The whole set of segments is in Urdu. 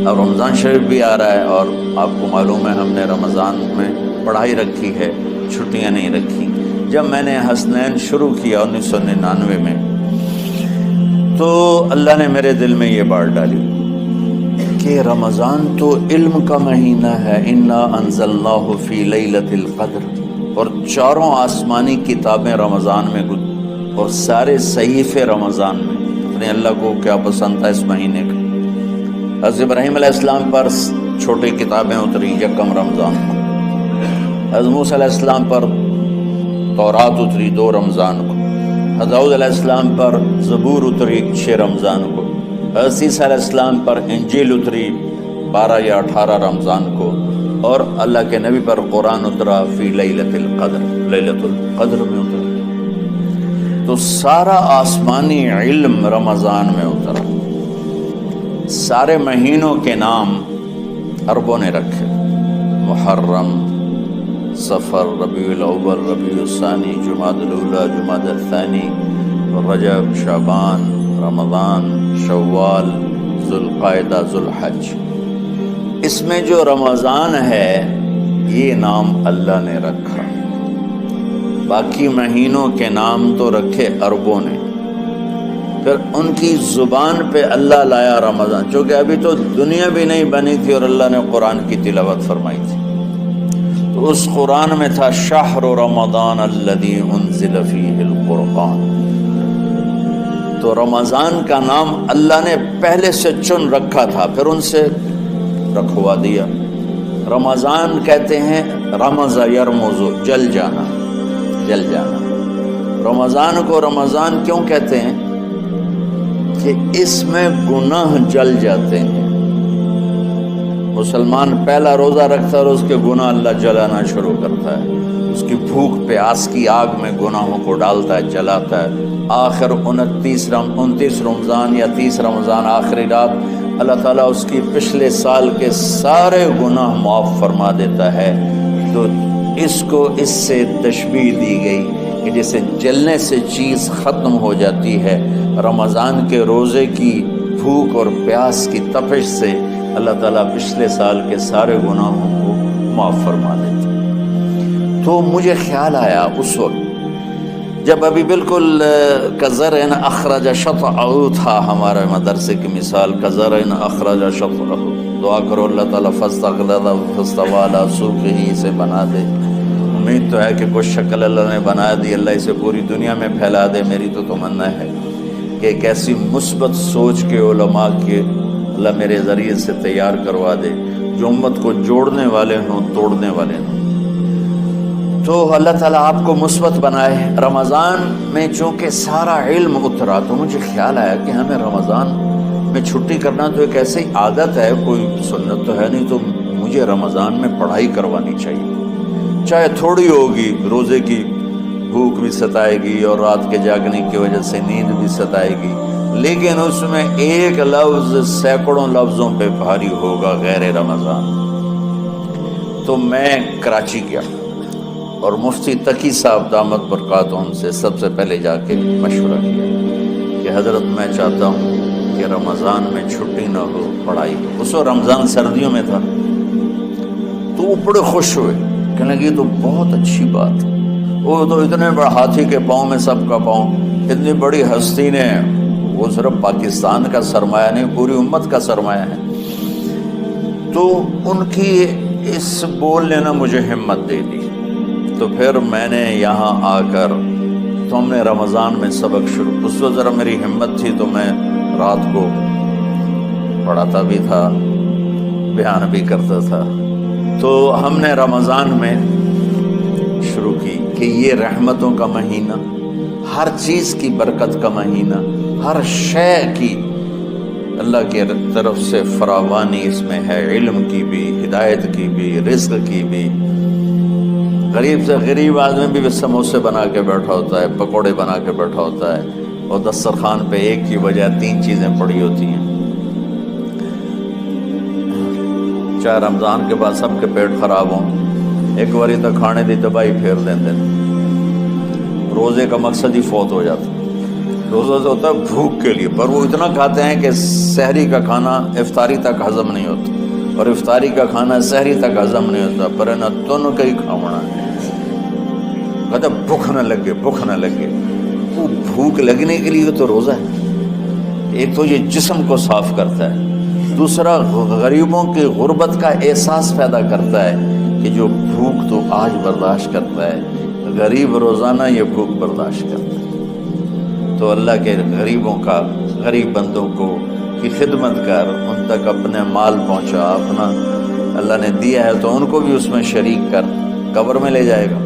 اب رمضان شریف بھی آ رہا ہے اور آپ کو معلوم ہے ہم نے رمضان میں پڑھائی رکھی ہے، چھٹیاں نہیں رکھی۔ جب میں نے حسنین شروع کیا 1999 میں تو اللہ نے میرے دل میں یہ بات ڈالی کہ رمضان تو علم کا مہینہ ہے، انا انزلناہ فی لیلۃ القدر، اور چاروں آسمانی کتابیں رمضان میں اور سارے صحیفے رمضان میں۔ اپنے اللہ کو کیا پسند تھا اس مہینے کا۔ حضرت ابراہیم علیہ السلام پر چھوٹی کتابیں اتری یکم رمضان کو، حضرت موسیٰ علیہ السلام پر تورات اتری 2 رمضان کو، حضرت داؤد علیہ السلام پر زبور اتری 6 رمضان کو، حضرت عیسیٰ علیہ السلام پر انجیل اتری 12 یا 18 رمضان کو، اور اللہ کے نبی پر قرآن اترا فی لیلۃ القدر، لیلۃ القدر میں اترا۔ تو سارا آسمانی علم رمضان میں اترا۔ سارے مہینوں کے نام عربوں نے رکھے، محرم، صفر، ربیع الاول، ربیع الثانی، جمادی الاولی، جمادی الثانی، رجب، شعبان، رمضان، شوال، ذوالقعدہ، ذوالحج۔ اس میں جو رمضان ہے یہ نام اللہ نے رکھا، باقی مہینوں کے نام تو رکھے عربوں نے۔ پھر ان کی زبان پہ اللہ لایا رمضان، چونکہ ابھی تو دنیا بھی نہیں بنی تھی اور اللہ نے قرآن کی تلاوت فرمائی تھی، تو اس قرآن میں تھا شہر رمضان الذی انزل فیہ القرآن۔ تو رمضان کا نام اللہ نے پہلے سے چن رکھا تھا، پھر ان سے رکھوا دیا۔ رمضان کہتے ہیں رمض یرمض، جل جانا، جل جانا۔ رمضان کو رمضان کیوں کہتے ہیں؟ کہ اس میں گناہ جل جاتے ہیں۔ مسلمان پہلا روزہ رکھتا ہے اور اس کے گناہ اللہ جلانا شروع کرتا ہے، اس کی بھوک پیاس کی آگ میں گناہوں کو ڈالتا ہے، جلاتا ہے۔ آخر 29 رمضان یا 30 رمضان آخری رات اللہ تعالیٰ اس کی پچھلے سال کے سارے گناہ معاف فرما دیتا ہے۔ تو اس کو اس سے تشبیہ دی گئی کہ جیسے جلنے سے چیز ختم ہو جاتی ہے، رمضان کے روزے کی بھوک اور پیاس کی تپش سے اللہ تعالیٰ پچھلے سال کے سارے گناہوں کو معاف فرما دیتا ہے۔ تو مجھے خیال آیا اس وقت جب ابھی بالکل کزرعٍ اخرج شطأہ تھا، ہمارے مدرسے کی مثال کزرعٍ اخرج شطأہ، دعا کرو اللہ تعالیٰ فاستغلظ فاستوى علی سوقہ، اسے بنا دے۔ امید تو ہے کہ کچھ شکل اللہ نے بنا دی، اللہ اسے پوری دنیا میں پھیلا دے۔ میری تو تمنا ہے کہ ایک ایسی مثبت سوچ کے علماء کے اللہ میرے ذریعے سے تیار کروا دے جو امت کو جوڑنے والے ہوں، توڑنے والے ہوں۔ تو اللہ تعالیٰ آپ کو مثبت بنائے۔ رمضان میں چونکہ سارا علم اترا تو مجھے خیال آیا کہ ہمیں رمضان میں چھٹی کرنا تو ایک ایسی عادت ہے، کوئی سنت تو ہے نہیں، تو مجھے رمضان میں پڑھائی کروانی چاہیے، چاہے تھوڑی ہوگی۔ روزے کی بھوک بھی ستائے گی اور رات کے جاگنے کی وجہ سے نیند بھی ستائے گی، لیکن اس میں ایک لفظ سینکڑوں لفظوں پہ بھاری ہوگا، غیر رمضان۔ تو میں کراچی گیا اور مفتی تقی صاحب دامت برکاتہم سے سب سے پہلے جا کے مشورہ کیا کہ حضرت میں چاہتا ہوں کہ رمضان میں چھٹی نہ ہو، پڑھائی ہو۔ اس وقت رمضان سردیوں میں تھا، تو وہ بڑے خوش ہوئے، کہنے لگے یہ تو بہت اچھی بات ہے۔ وہ تو اتنے بڑے ہاتھی کے پاؤں میں سب کا پاؤں، اتنی بڑی ہستی نے، وہ صرف پاکستان کا سرمایہ نہیں پوری امت کا سرمایہ ہے۔ تو ان کی اس بول نے مجھے ہمت دے دی۔ تو پھر میں نے یہاں آ کر تو ہم نے رمضان میں سبق شروع، اس وقت ذرا میری ہمت تھی تو میں رات کو پڑھاتا بھی تھا، بیان بھی کرتا تھا۔ تو ہم نے رمضان میں شروع کی کہ یہ رحمتوں کا مہینہ، ہر چیز کی برکت کا مہینہ، ہر شے کی اللہ کی طرف سے فراوانی اس میں ہے، علم کی بھی، ہدایت کی بھی، رزق کی بھی۔ غریب سے غریب آدمی بھی سموسے بنا کے بیٹھا ہوتا ہے، پکوڑے بنا کے بیٹھا ہوتا ہے، اور دسترخوان پہ ایک کی بجائے 3 چیزیں پڑی ہوتی ہیں۔ چاہے رمضان کے بعد سب کے پیٹ خراب ہوں، ایک باری تو کھانے دی تباہی پھیر دیں۔ روزے کا مقصد ہی فوت ہو جاتا، روزہ تو ہوتا ہے بھوک کے لیے، پر وہ اتنا کھاتے ہیں کہ سحری کا کھانا افطاری تک ہضم نہیں ہوتا، اور افطاری کا کھانا سحری تک ہضم نہیں ہوتا، پر نہ تن کا ہی کھاونا ہے، کہتا بھوک نہ لگے، بھوک نہ لگے۔ وہ بھوک لگنے کے لیے تو روزہ ہے۔ ایک تو یہ جسم کو صاف کرتا ہے، دوسرا غریبوں کی غربت کا احساس پیدا کرتا ہے کہ جو بھوک تو آج برداشت کرتا ہے، غریب روزانہ یہ بھوک برداشت کرتا ہے۔ تو اللہ کے غریبوں کا، غریب بندوں کو کی خدمت کر، ان تک اپنے مال پہنچا، اپنا اللہ نے دیا ہے تو ان کو بھی اس میں شریک کر، قبر میں لے جائے گا۔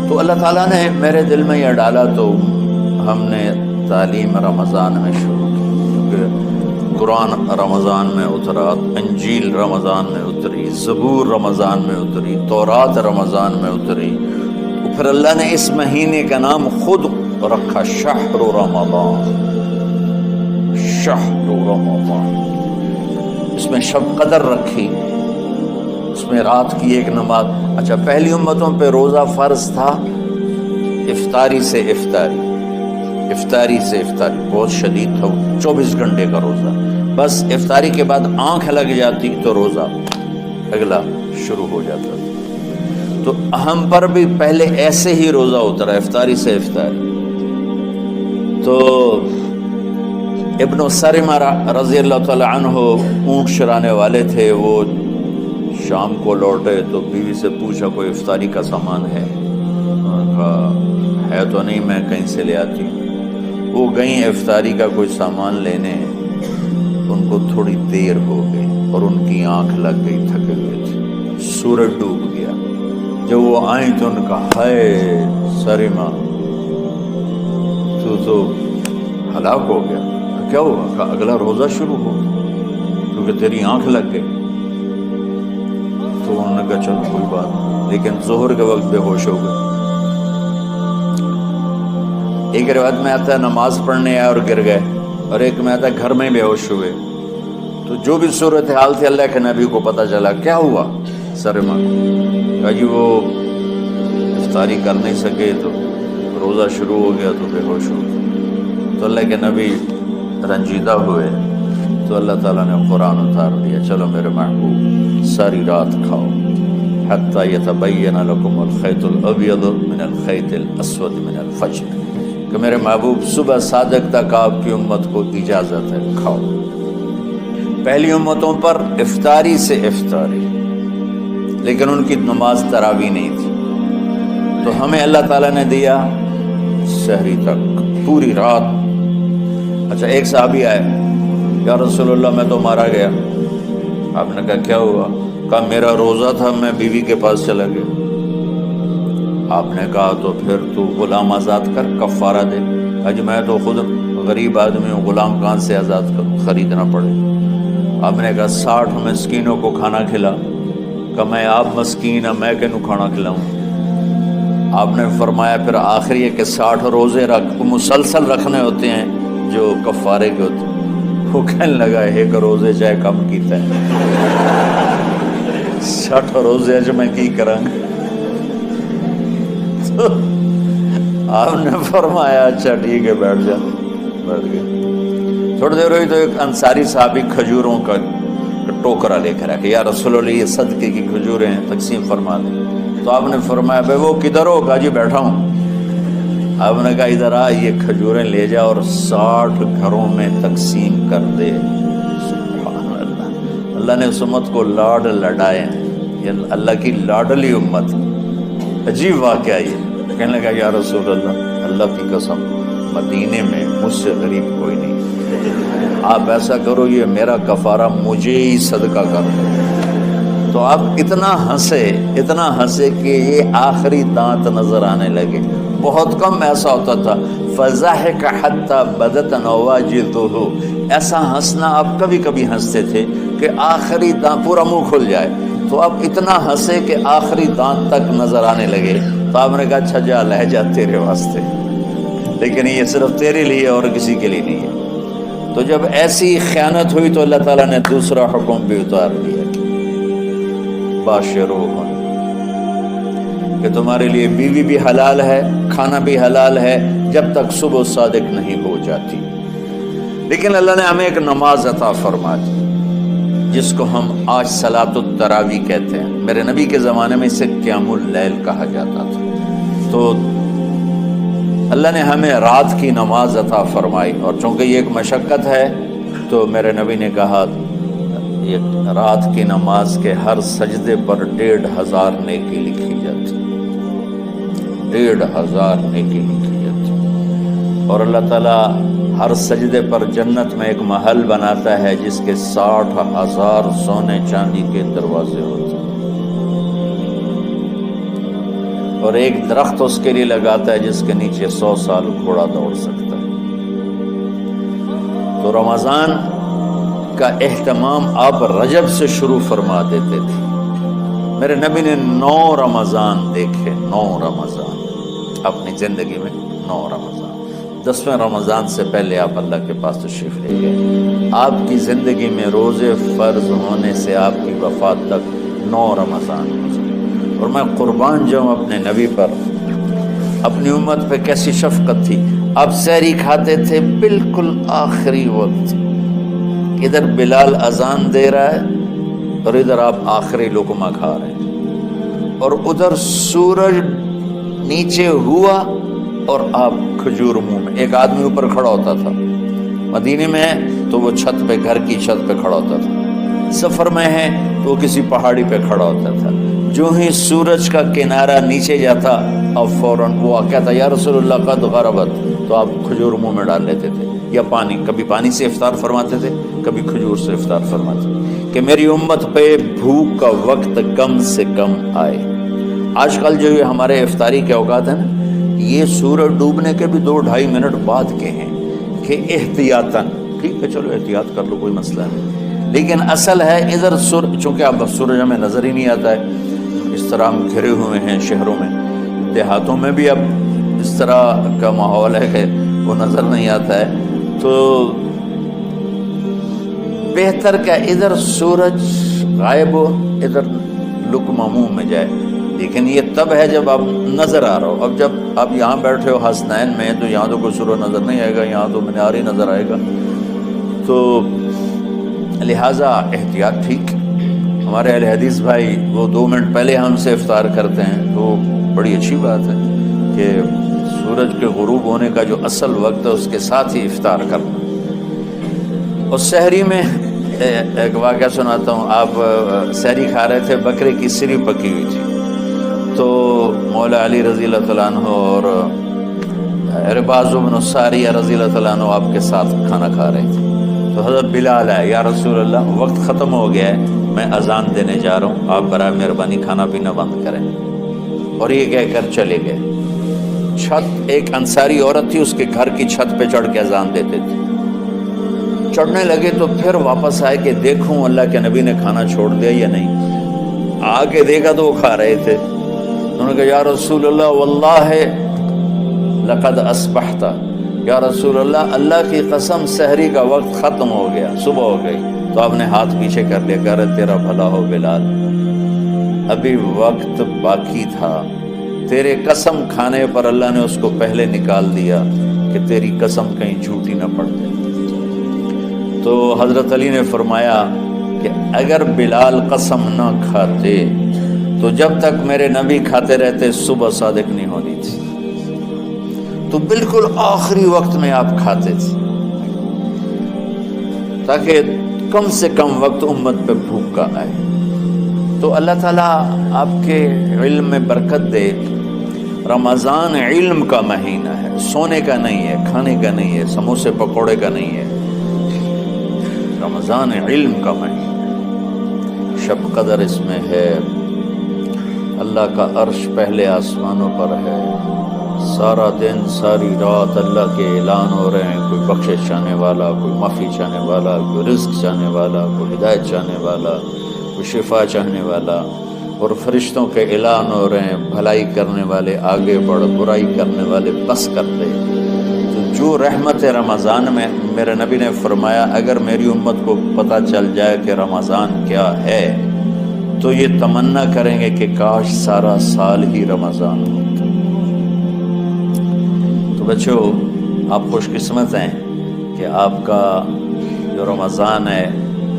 تو اللہ تعالیٰ نے میرے دل میں یہ ڈالا، تو ہم نے تعلیم رمضان میں شروع کی، کیونکہ قرآن رمضان میں اترا، انجیل رمضان میں اتری، زبور رمضان میں اتری، تورات رمضان میں اتری۔ پھر اللہ نے اس مہینے کا نام خود رکھا، شہر رمضان، شہر رمضان۔ اس میں شب قدر رکھی، اس میں رات کی ایک نماز۔ اچھا، پہلی امتوں پہ روزہ فرض تھا افطاری سے افطاری، افطاری سے افطاری، بہت شدید تھا، 24 گھنٹے کا روزہ۔ بس افطاری کے بعد آنکھ لگ جاتی تو روزہ اگلا شروع ہو جاتا تھا۔ تو ہم پر بھی پہلے ایسے ہی روزہ اترا، افطاری سے افطاری۔ تو ابن سرمہ رضی اللہ تعالی عنہ اونٹ چرانے والے تھے، وہ شام کو لوٹے تو بیوی سے پوچھا کوئی افطاری کا سامان ہے؟ انہوں نے کہا ہے تو نہیں، میں کہیں سے لے آتی ہوں۔ وہ گئیں افطاری کا کوئی سامان لینے، ان کو تھوڑی دیر ہو گئی اور ان کی آنکھ لگ گئی، تھکے ہوئے تھے، سورج ڈوب گیا۔ جب وہ آئیں تو ان کا ہائے سرمہ تو ہلاک ہو گیا۔ کیا ہوا؟ کہا اگلا روزہ شروع ہو کیونکہ تیری آنکھ لگ گئی۔ تو انہوں نے کہا چلو کوئی بات نہیں، لیکن ظہر کے وقت بے ہوش ہو گئے۔ ایک روایت میں آتا ہے نماز پڑھنے آئے اور گر گئے، اور ایک میں آتا ہے گھر میں بے ہوش ہوئے۔ تو جو بھی صورتحال تھی اللہ کے نبی کو پتہ چلا۔ کیا ہوا سرمہ؟ کہا جی وہ افطاری کر نہیں سکے تو روزہ شروع ہو گیا تو بے ہوش ہو گئے۔ تو اللہ کے نبی رنجیدہ ہوئے، تو اللہ تعالیٰ نے قرآن اتار دیا، چلو میرے محبوب ساری رات کھاؤ، حتی یتبین لکم الخیط الابیض من الخیط الاسود من الفجر، کہ میرے محبوب صبح صادق تک آپ کی امت کو اجازت ہے، کھاؤ۔ پہلی امتوں پر افطاری سے افطاری، لیکن ان کی نماز تراویح نہیں تھی، تو ہمیں اللہ تعالیٰ نے دیا سحری تک، پوری رات۔ اچھا، ایک صحابی آئے، یا رسول اللہ میں تو مارا گیا۔ آپ نے کہا کیا ہوا؟ کہا میرا روزہ تھا، میں بیوی کے پاس چلا گیا۔ آپ نے کہا تو پھر تو غلام آزاد کر، کفارہ دے۔ کہا جی میں تو خود غریب آدمی ہوں، غلام کہاں سے آزاد کروں، خریدنا پڑے۔ آپ نے کہا 60 مسکینوں کو کھانا کھلا۔ کہ میں آپ مسکین ہیں، میں کینوں کھانا کھلاؤں؟ آپ نے فرمایا پھر آخری ہے کہ 60 روزے مسلسل رکھنے ہوتے ہیں جو کفارے کے ہوتے ہیں۔ وہ کہنے لگا ایک روزے چاہے کم کیتا ہے، 60 روزے جو میں کی کروں گا۔ تو آپ نے فرمایا اچھا ٹھیک ہے بیٹھ جا، بیٹھ گئے۔ تھوڑی دیر ہوئی تو ایک انصاری صحابی کھجوروں کا ٹوکرا لے کر آ کہ یا رسول اللہ یہ صدقے کی کھجوریں ہیں، تقسیم فرما دیں۔ تو آپ نے فرمایا بھائی وہ کدھر ہو؟ کہا جی بیٹھا ہوں۔ آپ نے کہا ادھر آ، یہ کھجوریں لے جا اور 60 گھروں میں تقسیم کر دے۔ سبحان اللہ، اللہ نے اس امت کو لاڈ لڈائے ہیں، یہ اللہ کی لاڈلی امت۔ عجیب واقعہ یہ، کہنے لگا یا رسول اللہ، اللہ کی قسم مدینے میں مجھ سے غریب کوئی نہیں، آپ ایسا کرو یہ میرا کفارہ مجھے ہی صدقہ کر دو۔ تو آپ اتنا ہنسے کہ یہ آخری دانت نظر آنے لگے۔ بہت کم ایسا ہوتا تھا، فضحک حتی بدت نواجذہ، ایسا ہنسنا آپ کبھی کبھی ہنستے تھے کہ آخری دانت پورا منہ کھل جائے، تو آپ اتنا ہنسے کہ آخری دانت تک نظر آنے لگے۔ تو آپ نے کہا اچھا جا لہ جا تیرے واسطے، لیکن یہ صرف تیرے لیے اور کسی کے لیے نہیں ہے۔ تو جب ایسی خیانت ہوئی تو اللہ تعالیٰ نے دوسرا حکم بھی اتار دیا، باشروہن، کہ تمہارے لیے بیوی بھی حلال ہے، کھانا بھی حلال ہے، جب تک صبح صادق نہیں ہو جاتی. لیکن اللہ نے ہمیں ایک نماز عطا فرما دی جس کو ہم آج صلاۃ التراویح کہتے ہیں. میرے نبی کے زمانے میں اسے قیام اللیل کہا جاتا تھا. تو اللہ نے ہمیں رات کی نماز عطا فرمائی، اور چونکہ یہ ایک مشقت ہے تو میرے نبی نے کہا یہ رات کی نماز کے ہر سجدے پر 1500 نیکی لکھی جاتی، 1500 نیکی لکھی جاتی. اور اللہ تعالیٰ ہر سجدے پر جنت میں ایک محل بناتا ہے جس کے 60,000 سونے چاندی کے دروازے ہوتے ہیں، اور ایک درخت اس کے لیے لگاتا ہے جس کے نیچے 100 سال گھوڑا دوڑ سکتا ہے. تو رمضان کا اہتمام آپ رجب سے شروع فرما دیتے تھے. میرے نبی نے 9 رمضان دیکھے، 9 رمضان اپنی زندگی میں، 9 رمضان. 10ویں رمضان سے پہلے آپ اللہ کے پاس تشریف لے گئے. آپ کی زندگی میں روزے فرض ہونے سے آپ کی وفات تک 9 رمضان گزرے. اور میں قربان جاؤں اپنے نبی پر، اپنی امت پہ کیسی شفقت تھی. آپ سحری کھاتے تھے بالکل آخری وقت، ادھر بلال اذان دے رہا ہے اور ادھر آپ آخری لقمہ کھا رہے ہیں، اور ادھر سورج نیچے ہوا اور آپ کھجور منہ میں. ایک آدمی اوپر کھڑا ہوتا تھا مدینے میں تو وہ چھت پہ، گھر کی چھت پہ کھڑا ہوتا تھا. سفر میں ہے تو وہ کسی پہاڑی پہ کھڑا ہوتا تھا. جو ہی سورج کا کنارہ نیچے جاتا اب فوراً وہ کہتا یا رسول اللہ قد غربت، تو آپ کھجور منہ میں ڈال لیتے تھے یا پانی. کبھی پانی سے افطار فرماتے تھے، کبھی کھجور سے افطار فرماتے تھے کہ میری امت پہ بھوک کا وقت کم سے کم آئے. آج کل جو یہ ہمارے افطاری کے اوقات ہیں نا، یہ سورج ڈوبنے کے بھی 2-2.5 منٹ بعد کے ہیں کہ احتیاطاً، ٹھیک ہے چلو احتیاط کر لو کوئی مسئلہ نہیں. لیکن اصل ہے ادھر چونکہ اب سورج ہمیں نظر ہی نہیں آتا ہے، اس طرح ہم گھرے ہوئے ہیں شہروں میں. دیہاتوں میں بھی اب اس طرح کا ماحول ہے کہ وہ نظر نہیں آتا ہے. تو بہتر کیا ادھر سورج غائب ہو، ادھر لقمہ منہ میں جائے. لیکن یہ تب ہے جب آپ نظر آ رہا ہو. اب جب آپ یہاں بیٹھے ہو حسنین میں تو یہاں تو کوئی سورج نظر نہیں آئے گا، یہاں تو مینار ہی نظر آئے گا. تو لہٰذا احتیاط ٹھیک. ہمارے اہل حدیث بھائی وہ 2 منٹ پہلے ہم سے افطار کرتے ہیں، تو بڑی اچھی بات ہے کہ سورج کے غروب ہونے کا جو اصل وقت ہے اس کے ساتھ ہی افطار کرنا. اور سحری میں ایک واقعہ سناتا ہوں. آپ سحری کھا رہے تھے، بکرے کی سری پکی ہوئی تھی، تو مولا علی رضی اللہ تعالیٰ عنہ اور عرباض بن ساریہ رضی اللہ تعالیٰ عنہ آپ کے ساتھ کھانا کھا رہے تھے. تو حضرت بلال آئے، یا رسول اللہ وقت ختم ہو گیا ہے، میں اذان دینے جا رہا ہوں، آپ برائے مہربانی کھانا پینا بند کریں. اور یہ کہہ کر چلے گئے. چھت، ایک انصاری عورت تھی، اس کے گھر کی چھت پہ چڑھ کے اذان دیتے تھے. چڑھنے لگے تو پھر واپس آئے کہ دیکھوں اللہ کے نبی نے کھانا چھوڑ دیا یا نہیں. آگے دیکھا تو وہ کھا رہے تھے. انہوں نے کہا یا رسول اللہ واللہ لقد اصبحت، یا رسول اللہ اللہ کی قسم سحری کا وقت ختم ہو گیا، صبح ہو گئی. تو آپ نے ہاتھ پیچھے کر لیا، کہہ رہے تیرا بھلا ہو بلال، ابھی وقت باقی تھا، تیرے قسم کھانے پر اللہ نے اس کو پہلے نکال دیا کہ تیری قسم کہیں جھوٹی نہ پڑ جائے. تو حضرت علی نے فرمایا کہ اگر بلال قسم نہ کھاتے تو جب تک میرے نبی کھاتے رہتے صبح صادق نہیں ہونی تھی. تو بالکل آخری وقت میں آپ کھاتے تھے تاکہ کم سے کم وقت امت پہ بھوک کا آئے. تو اللہ تعالیٰ آپ کے علم میں برکت دے. رمضان علم کا مہینہ ہے، سونے کا نہیں ہے، کھانے کا نہیں ہے، سموسے پکوڑے کا نہیں ہے. رمضان علم کا مہینہ، شب قدر اس میں ہے، اللہ کا عرش پہلے آسمانوں پر ہے، سارا دن ساری رات اللہ کے اعلان ہو رہے ہیں. کوئی بخشش چاہنے والا، کوئی معافی چاہنے والا، کوئی رزق چاہنے والا، کوئی ہدایت چاہنے والا، کوئی شفا چاہنے والا. اور فرشتوں کے اعلان ہو رہے ہیں، بھلائی کرنے والے آگے بڑھ، برائی کرنے والے بس کر دے. تو جو رحمت رمضان میں، میرے نبی نے فرمایا اگر میری امت کو پتہ چل جائے کہ رمضان کیا ہے تو یہ تمنا کریں گے کہ کاش سارا سال ہی رمضان ہوتا. تو تو بچوں آپ خوش قسمت ہیں کہ آپ کا جو رمضان ہے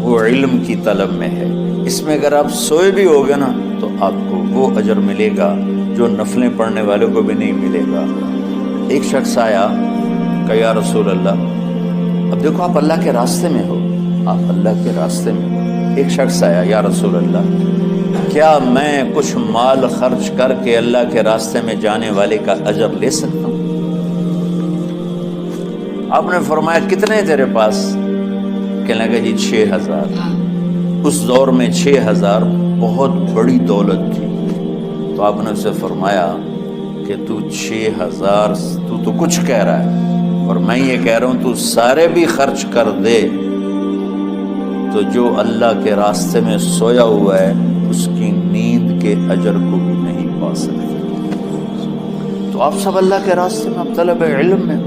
وہ علم کی طلب میں ہے. اس میں اگر آپ سوئے بھی ہوگے نا تو آپ کو وہ اجر ملے گا جو نفلیں پڑھنے والوں کو بھی نہیں ملے گا. ایک شخص آیا کہ یا رسول اللہ، اب دیکھو آپ اللہ کے راستے میں ہو، آپ اللہ کے راستے میں ہو. ایک شخص آیا، یا رسول اللہ کیا میں کچھ مال خرچ کر کے اللہ کے راستے میں جانے والے کا اجر لے سکتا ہوں؟ آپ نے فرمایا کتنے تیرے پاس؟ کہنے لگا جی 6000. اس دور میں 6000 بہت بڑی دولت تھی. تو آپ نے اسے فرمایا کہ تو 6000 تو کچھ کہہ رہا ہے اور میں یہ کہہ رہا ہوں تو سارے بھی خرچ کر دے تو جو اللہ کے راستے میں سویا ہوا ہے اس کی نیند کے اجر کو بھی نہیں پا سکتے. تو آپ سب اللہ کے راستے میں، اب طلب علم میں